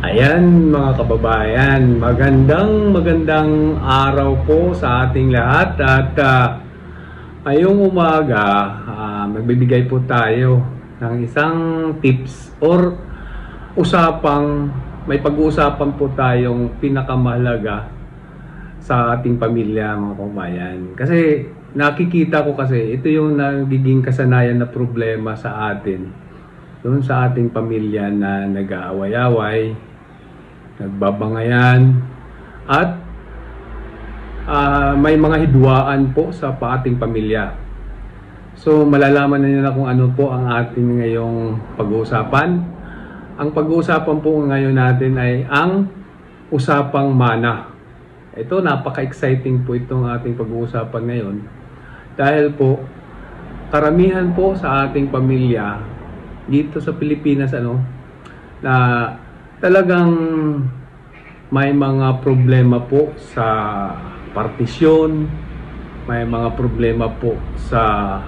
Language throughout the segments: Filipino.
Ayan mga kababayan, magandang araw po sa ating lahat at ngayong umaga magbibigay po tayo ng isang tips or may pag-uusapan po tayong pinakamahalaga sa ating pamilya mga kababayan. Kasi nakikita ko kasi ito yung nagiging kasanayan na problema sa atin doon sa ating pamilya na nag-aaway-away, nagbabangayan at may mga hidwaan po sa ating pamilya. So malalaman na kung ano po ang ating ngayong pag-uusapan. Ang pag-uusapan po ngayon natin ay ang usapang mana. Ito napaka-exciting po itong ating pag-uusapan ngayon dahil po karamihan po sa ating pamilya dito sa Pilipinas na talagang may mga problema po sa partisyon, may mga problema po sa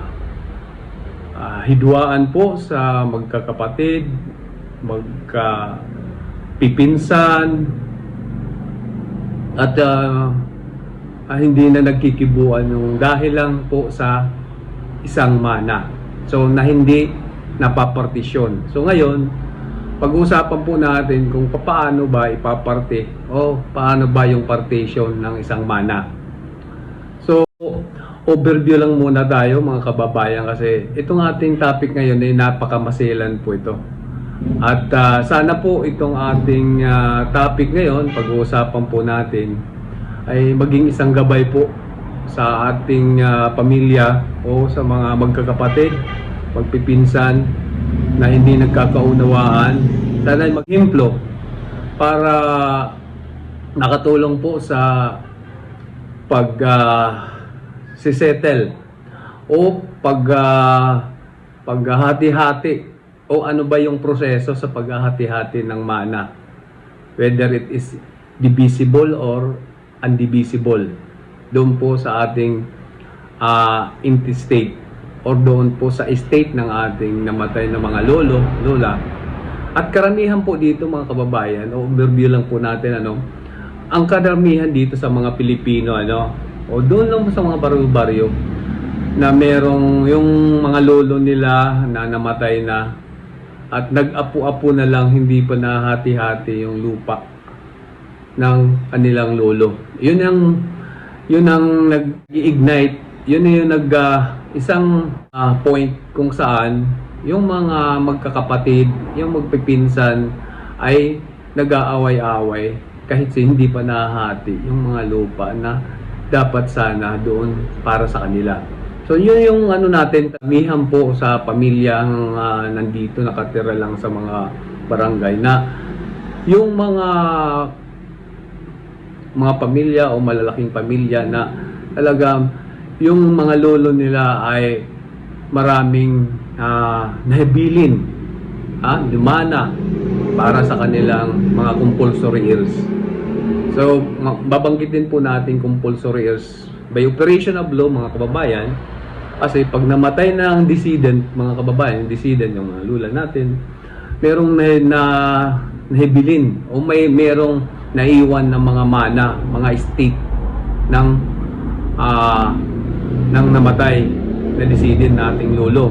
hidwaan po sa magkakapatid, magkapipinsan, at hindi na nagkikibuan yung dahil lang po sa isang mana. So na hindi napapartisyon. So ngayon, pag-uusapan po natin kung paano ba ipaparte o paano ba yung partition ng isang mana. So, overview lang muna tayo mga kababayan kasi itong ating topic ngayon ay napakamaselan po ito. At sana po itong ating topic ngayon, pag-uusapan po natin, ay maging isang gabay po sa ating pamilya o sa mga magkakapatid, magpipinsan na hindi nagkakaunawaan. Sana mag-himplo para nakatulong po sa pag-settle o paghahati-hati o ano ba yung proseso sa paghahati-hati ng mana, whether it is divisible or undivisible doon po sa ating intestate or doon po sa estate ng ating namatay na mga lolo, lola. At karamihan po dito mga kababayan, o overview lang po natin ang karamihan dito sa mga Pilipino o doon lang sa mga baryo-baryo na merong yung mga lolo nila na namatay na at nag-apu-apu na lang, hindi pa nahati-hati yung lupa ng kanilang lolo. Yun ang nag-ignite, yun yung isang point kung saan yung mga magkakapatid, yung magpipinsan ay nag-aaway-away kahit hindi pa nahahati yung mga lupa na dapat sana doon para sa kanila. So yun yung natin, tamihan po sa pamilyang nandito nakatira lang sa mga barangay na yung mga pamilya o malalaking pamilya na talagang yung mga lolo nila ay maraming nahibilin, lumana para sa kanilang mga compulsory heirs. So, babanggitin po natin compulsory heirs by operation of law mga kababayan kasi pag namatay na ang decedent mga kababayan, decedent yung mga lula natin, merong nahibilin o merong naiwan ng mga mana, mga estate ng namatay na decedent nating lolo.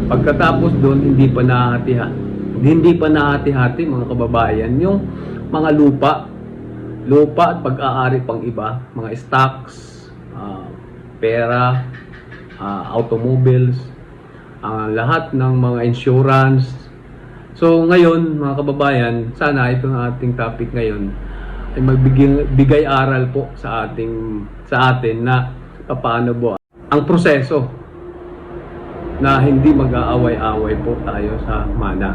Pagkatapos doon hindi pa nahati-hati mga kababayan yung mga lupa at pag-aari pang iba, mga stocks, pera, automobiles, lahat ng mga insurance. So ngayon mga kababayan, sana itong ating topic ngayon ay magbigay aral po sa atin na paano po ang proseso na hindi mag-aaway-away po tayo sa mana.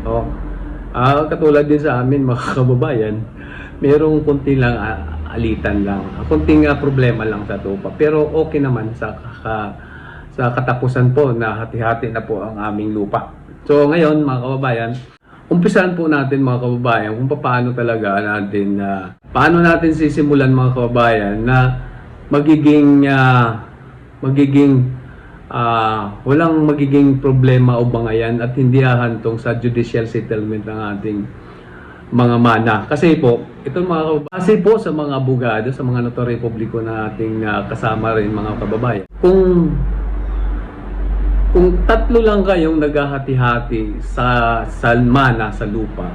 So, katulad din sa amin mga kababayan, merong kunti lang alitan lang, kunting problema lang sa tupa. Pero okay naman sa katapusan po na hati-hati na po ang aming lupa. So ngayon mga kababayan, umpisahan po natin mga kababayan kung paano talaga natin, paano natin sisimulan mga kababayan na walang magiging problema o bangayan at hindi hahantong sa judicial settlement ng ating mga mana. Kasi po, ito base po sa mga abogado, sa mga notaryo publiko na ating kasama rin mga kababayan. Kung tatlo lang kayong naghahati-hati sa mana, sa lupa,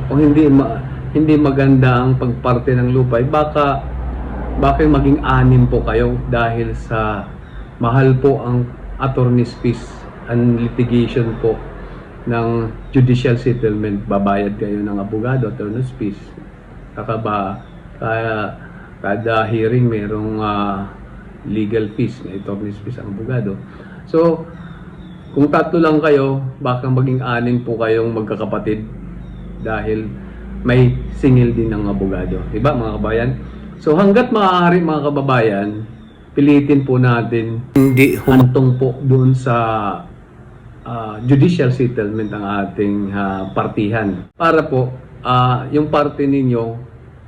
o hindi maganda ang pagparte ng lupa, baka maging anim po kayo dahil sa mahal po ang attorney's fees and litigation po ng judicial settlement. Babayad kayo ng abogado, attorney's fees. Kada hearing merong legal fees, may attorney's fees ang abogado. So, kung tatlo lang kayo, baka maging anim po kayong magkakapatid dahil may singil din ng abogado. Diba mga kabayan? So, hanggat maaari mga kababayan, pilitin po natin hindi hantong po doon sa judicial settlement ang ating partihan. Para po, yung parte ninyo,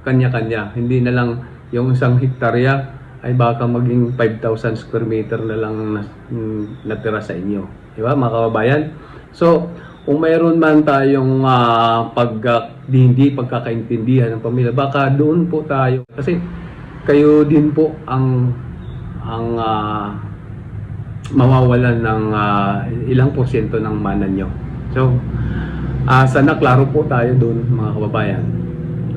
kanya-kanya. Hindi na lang yung isang hektarya ay baka maging 5,000 square meter na lang natira sa inyo. Diba mga kababayan? So, kung mayroon man tayong hindi pagkakaintindihan ng pamilya, baka doon po tayo. Kasi kayo din po ang mawawalan ng ilang porsyento ng mana nyo. So, sana klaro po tayo doon mga kababayan.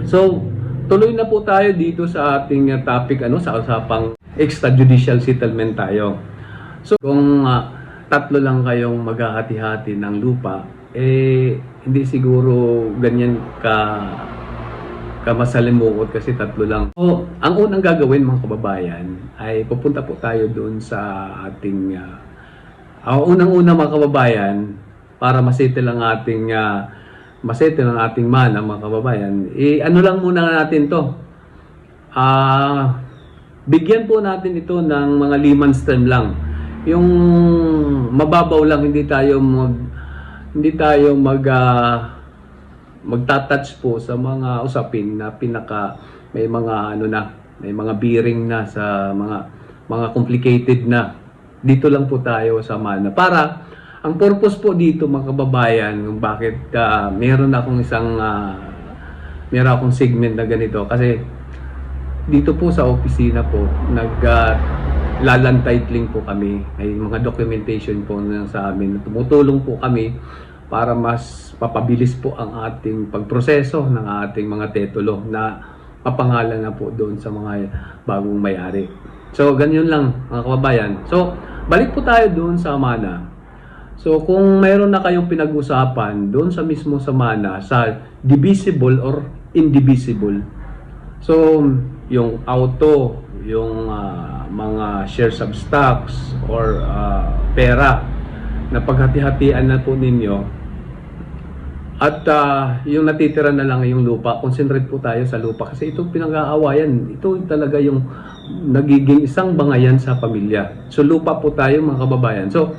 So, tuloy na po tayo dito sa ating topic, sa usapang extrajudicial settlement tayo. So, kung tatlo lang kayong maghahati-hati ng lupa, hindi siguro ganyan kamasalimuot kasi tatlo lang. So, ang unang gagawin mga kababayan ay pupunta po tayo doon sa ating unang-una mga kababayan para masettle ang ating mana mga kababayan. Ano lang muna natin to. Bigyan po natin ito ng mga layman term lang. Yung mababaw lang, hindi tayo magta-touch po sa mga usapin na may mga bearing na sa mga complicated na. Dito lang po tayo sa mana. Para ang purpose po dito mga kababayan, kung bakit meron akong segment na ganito kasi dito po sa opisina po land titling po kami. May mga documentation po na sa amin. Tumutulong po kami para mas papabilis po ang ating pagproseso ng ating mga titulo na papangalan na po doon sa mga bagong may-ari. So, ganyan lang mga kababayan. So, balik po tayo doon sa mana. So, kung mayroon na kayong pinag-usapan doon sa mismo sa mana, sa divisible or indivisible. So, yung auto, yung mga shares of stocks or pera na paghati-hatian na po ninyo. At yung natitira na lang yung lupa, concentrate po tayo sa lupa kasi itong pinag-aawayan, ito talaga yung nagiging isang bangayan sa pamilya. So lupa po tayo mga kababayan. So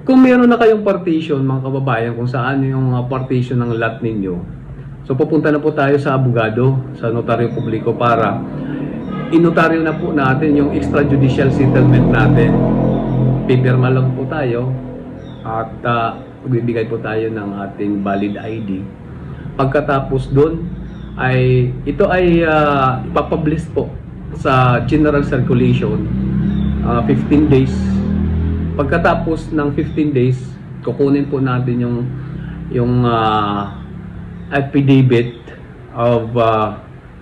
kung meron na kayong partition mga kababayan, kung saan yung partition ng lot ninyo, so pupunta na po tayo sa abogado, sa notaryo publiko para inotaryo na po natin yung extrajudicial settlement natin. Pipirma lang po tayo at magbibigay po tayo ng ating valid ID. Pagkatapos doon ay ito ay ipapublish po sa general circulation 15 days. Pagkatapos ng 15 days, kukunin po natin yung affidavit of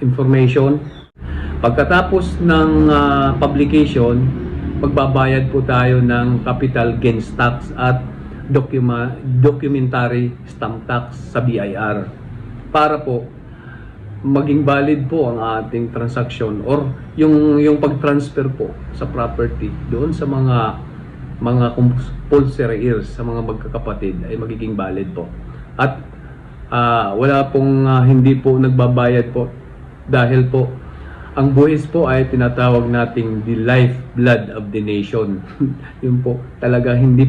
information. Pagkatapos ng publication, magbabayad po tayo ng capital gains tax at documentary stamp tax sa BIR para po maging valid po ang ating transaction or yung pag-transfer po sa property doon sa mga compulsory heirs, sa mga magkakapatid ay magiging valid po. At wala pong hindi po nagbabayad po dahil po ang buwis po ay tinatawag nating the lifeblood of the nation. Yun po talaga hindi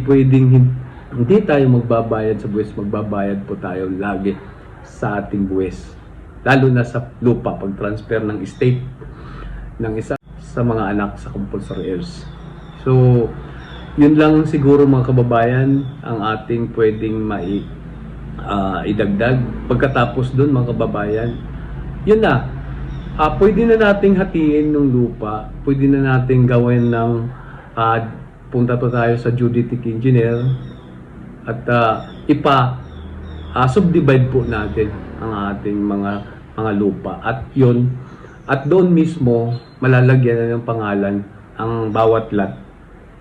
hindi tayo magbabayad sa buwis, magbabayad po tayo lagi sa ating buwis. Lalo na sa lupa, pag-transfer ng estate ng isa sa mga anak sa compulsory heirs. So, yun lang siguro mga kababayan ang ating pwedeng idagdag. Pagkatapos dun mga kababayan, yun na. Pwede na nating hatiin ng lupa. Pwede na nating gawin ng punta to tayo sa geodetic engineer at subdivide po natin ang ating mga lupa. At doon mismo malalagyan na ng pangalan ang bawat lot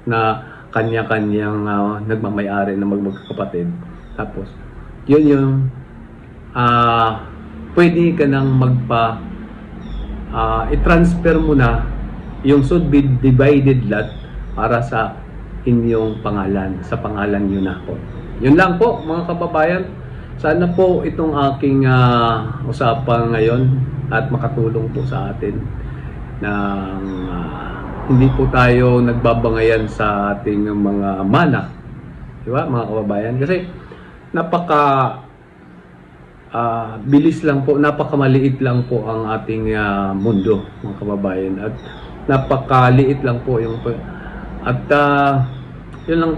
na kanya-kanyang nagmamay-ari na magkakapatid. Tapos yun yung pwede ka nang i-transfer mo na yung should be divided lot para sa inyong pangalan, sa pangalan nyo na po. Yun lang po mga kababayan. Sana po itong aking usapan ngayon at makatulong po sa atin na hindi po tayo nagbabangayan sa ating mga mana. Diba mga kababayan? Kasi bilis lang po, napakamaliit lang po ang ating mundo mga kababayan, at napakaliit lang po yung yun lang,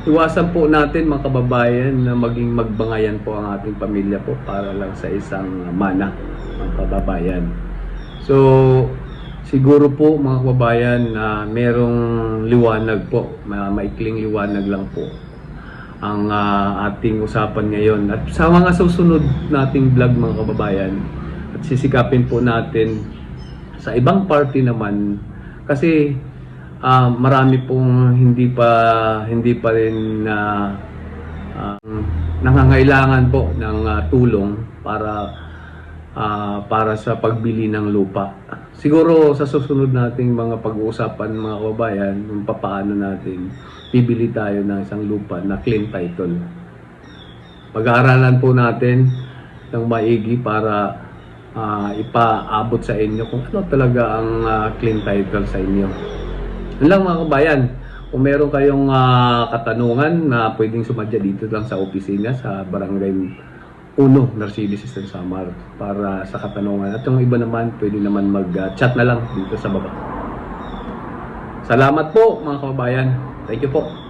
iwasan po natin mga kababayan na maging magbangayan po ang ating pamilya po para lang sa isang mana mga kababayan. So siguro po mga kababayan na merong liwanag po, maikling liwanag lang po ang ating usapan ngayon. At sa mga susunod nating vlog mga kababayan, at sisikapin po natin sa ibang party naman, kasi marami pong hindi pa rin nangangailangan po ng tulong para sa pagbili ng lupa. Siguro sa susunod nating mga pag-uusapan mga kababayan, kung paano natin bibili tayo ng isang lupa na clean title. Pag-aaralan po natin ng maigi para ipaabot sa inyo kung ano talaga ang clean title sa inyo. Yun lang mga kabayan. Kung meron kayong katanungan na pwedeng sumadya dito lang sa opisina sa Barangay 1, Narcilis, Samar para sa katanungan. At yung iba naman, pwede naman mag-chat na lang dito sa baba. Salamat po mga kababayan. Thank you po.